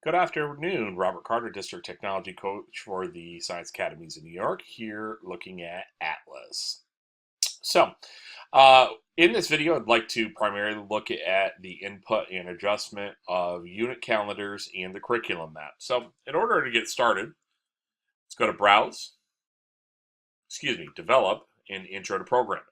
Good afternoon, Robert Carter, District Technology Coach for the Science Academies in New York, here looking at Atlas. So, in this video, I'd like to primarily look at the input and adjustment of unit calendars and the curriculum map. So, in order to get started, let's go to Develop, and Intro to Programming.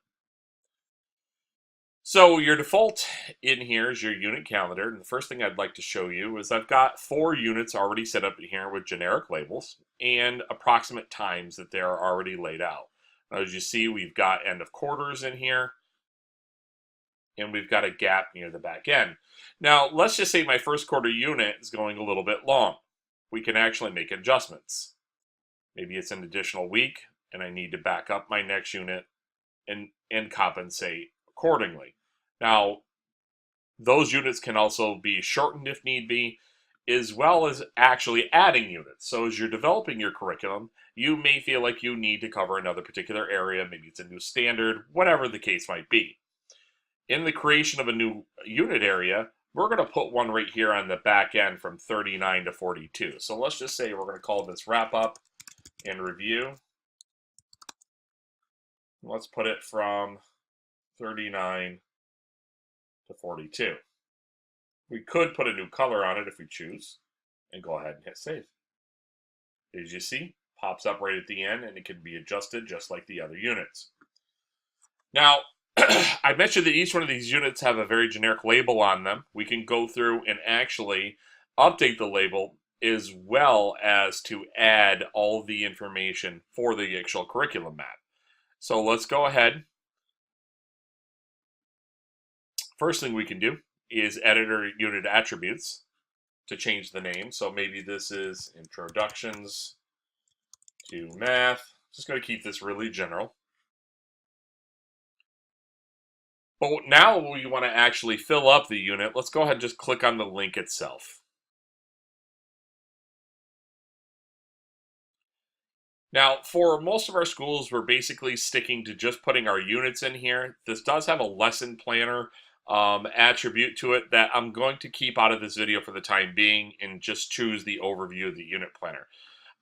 So your default in here is your unit calendar, and the first thing I'd like to show you is I've got 4 units already set up in here with generic labels and approximate times that they're already laid out. Now, as you see, we've got end of quarters in here, and we've got a gap near the back end. Now, let's just say my first quarter unit is going a little bit long. We can actually make adjustments. Maybe it's an additional week, and I need to back up my next unit and compensate accordingly. Now, those units can also be shortened if need be, as well as actually adding units. So as you're developing your curriculum, you may feel like you need to cover another particular area, maybe it's a new standard, whatever the case might be. In the creation of a new unit area, we're going to put one right here on the back end from 39 to 42. So let's just say we're going to call this wrap up and review. Let's put it from 39 to 42. We could put a new color on it if we choose and go ahead and hit save. As you see, pops up right at the end and it can be adjusted just like the other units. Now, I mentioned that each one of these units have a very generic label on them. We can go through and actually update the label as well as to add all the information for the actual curriculum map. So let's go ahead. First thing we can do is edit our unit attributes to change the name. So maybe this is Introductions to Math. Just going to keep this really general. But now we want to actually fill up the unit. Let's go ahead and just click on the link itself. Now, for most of our schools, we're basically sticking to just putting our units in here. This does have a lesson planner attribute to it that I'm going to keep out of this video for the time being and just choose the overview of the unit planner.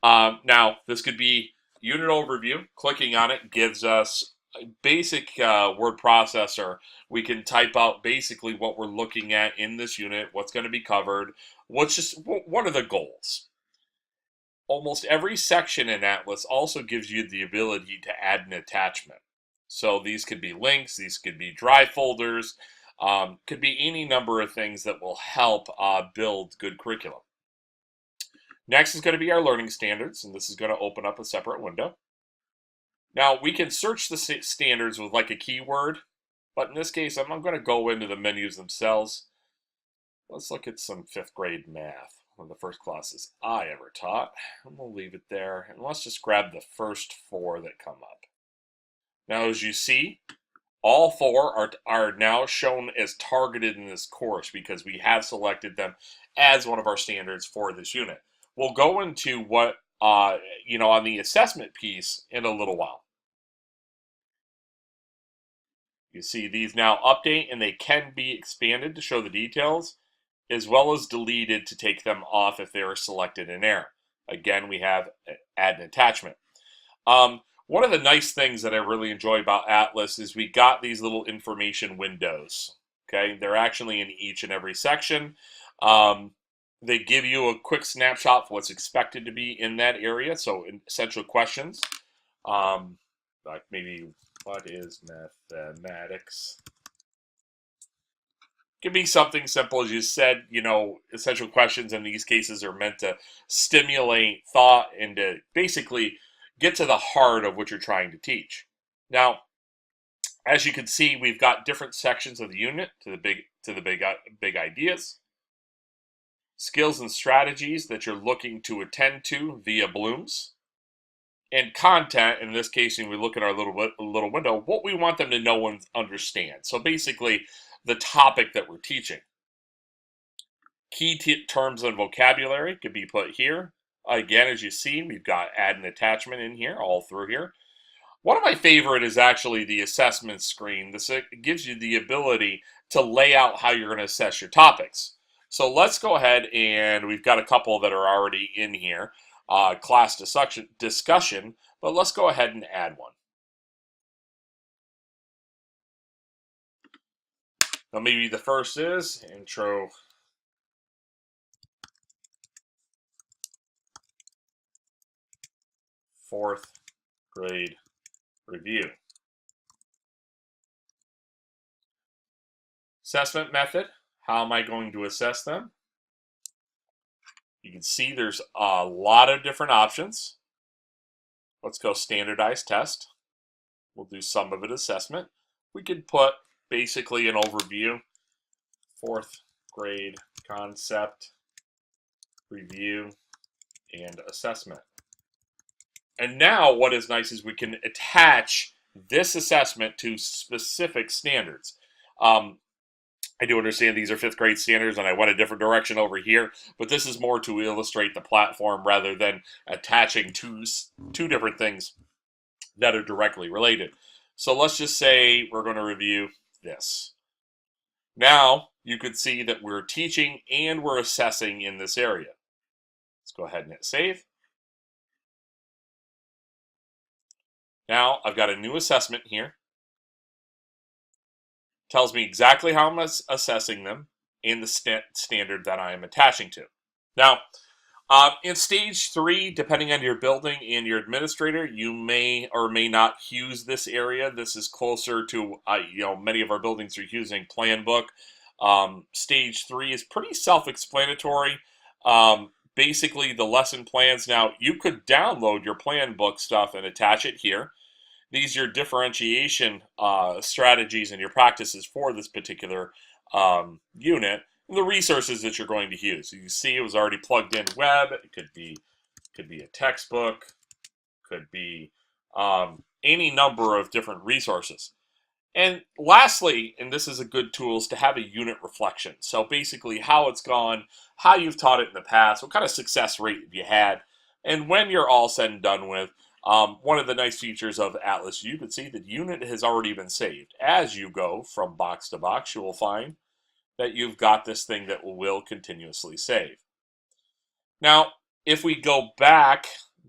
Now, this could be unit overview. Clicking on it gives us a basic word processor. We can type out basically what we're looking at in this unit, what's going to be covered, what are the goals. Almost every section in Atlas also gives you the ability to add an attachment. So these could be links, these could be drive folders, could be any number of things that will help build good curriculum. Next is going to be our learning standards, and this is going to open up a separate window. Now, we can search the standards with like a keyword, but in this case, I'm going to go into the menus themselves. Let's look at some 5th grade math, one of the first classes I ever taught. And we'll leave it there, and let's just grab the first 4 that come up. Now, as you see, all 4 are now shown as targeted in this course because we have selected them as one of our standards for this unit. We'll go into what, on the assessment piece in a little while. You see these now update and they can be expanded to show the details as well as deleted to take them off if they were selected in error. Again, we have add an attachment. One of the nice things that I really enjoy about Atlas is we got these little information windows. Okay, they're actually in each and every section. They give you a quick snapshot of what's expected to be in that area. So essential questions, like maybe what is mathematics? It can be something simple, as you said. Essential questions in these cases are meant to stimulate thought and to basically get to the heart of what you're trying to teach. Now, as you can see, we've got different sections of the unit to the big ideas, skills and strategies that you're looking to attend to via blooms, and content. In this case, when we look at our little window, what we want them to know and understand. So basically, the topic that we're teaching. Key terms and vocabulary could be put here. Again, as you see, we've got add an attachment in here, all through here. One of my favorite is actually the assessment screen. This gives you the ability to lay out how you're going to assess your topics. So let's go ahead, and we've got a couple that are already in here, class discussion, but let's go ahead and add one. Now maybe the first is intro fourth grade review. Assessment method, how am I going to assess them? You can see there's a lot of different options. Let's go standardized test. We'll do sum of it assessment. We could put basically an overview, fourth grade concept, review, and assessment. And now what is nice is we can attach this assessment to specific standards. I do understand these are fifth grade standards and I went a different direction over here, but this is more to illustrate the platform rather than attaching two different things that are directly related. So let's just say we're going to review this. Now you could see that we're teaching and we're assessing in this area. Let's go ahead and hit save. Now I've got a new assessment here. Tells me exactly how I'm assessing them and the standard that I am attaching to. Now, in stage 3, depending on your building and your administrator, you may or may not use this area. This is closer to, many of our buildings are using Plan Book. Stage 3 is pretty self-explanatory. Basically, the lesson plans. Now, you could download your Plan Book stuff and attach it here. These are your differentiation strategies and your practices for this particular unit, and the resources that you're going to use. You see, it was already plugged in web. It could be a textbook, could be any number of different resources. And lastly, and this is a good tool, is to have a unit reflection. So basically, how it's gone, how you've taught it in the past, what kind of success rate have you had, and when you're all said and done with. One of the nice features of Atlas, you can see that unit has already been saved. As you go from box to box, you will find that you've got this thing that will continuously save. Now, if we go back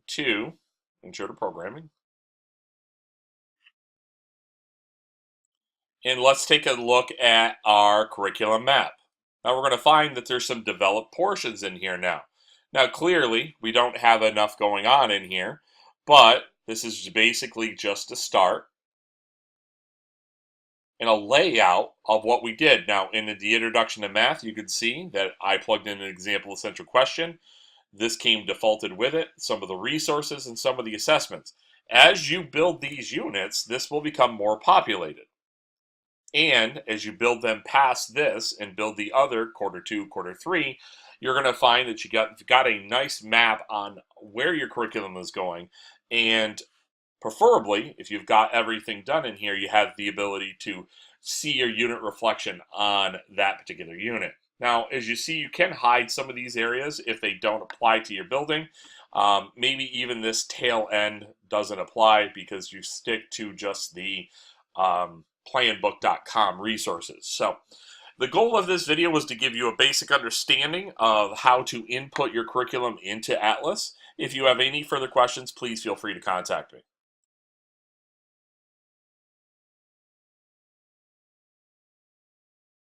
to Intro to Programming, and let's take a look at our curriculum map. Now we're going to find that there's some developed portions in here now. Now clearly, we don't have enough going on in here. But this is basically just a start and a layout of what we did. Now, in the introduction to math, you can see that I plugged in an example essential question. This came defaulted with it, some of the resources and some of the assessments. As you build these units, this will become more populated. And as you build them past this and build the other quarter 2, quarter 3, you're going to find that you've got a nice map on where your curriculum is going. And preferably, if you've got everything done in here, you have the ability to see your unit reflection on that particular unit. Now, as you see, you can hide some of these areas if they don't apply to your building. Maybe even this tail end doesn't apply because you stick to just the planbook.com resources. So the goal of this video was to give you a basic understanding of how to input your curriculum into Atlas. If you have any further questions, please feel free to contact me.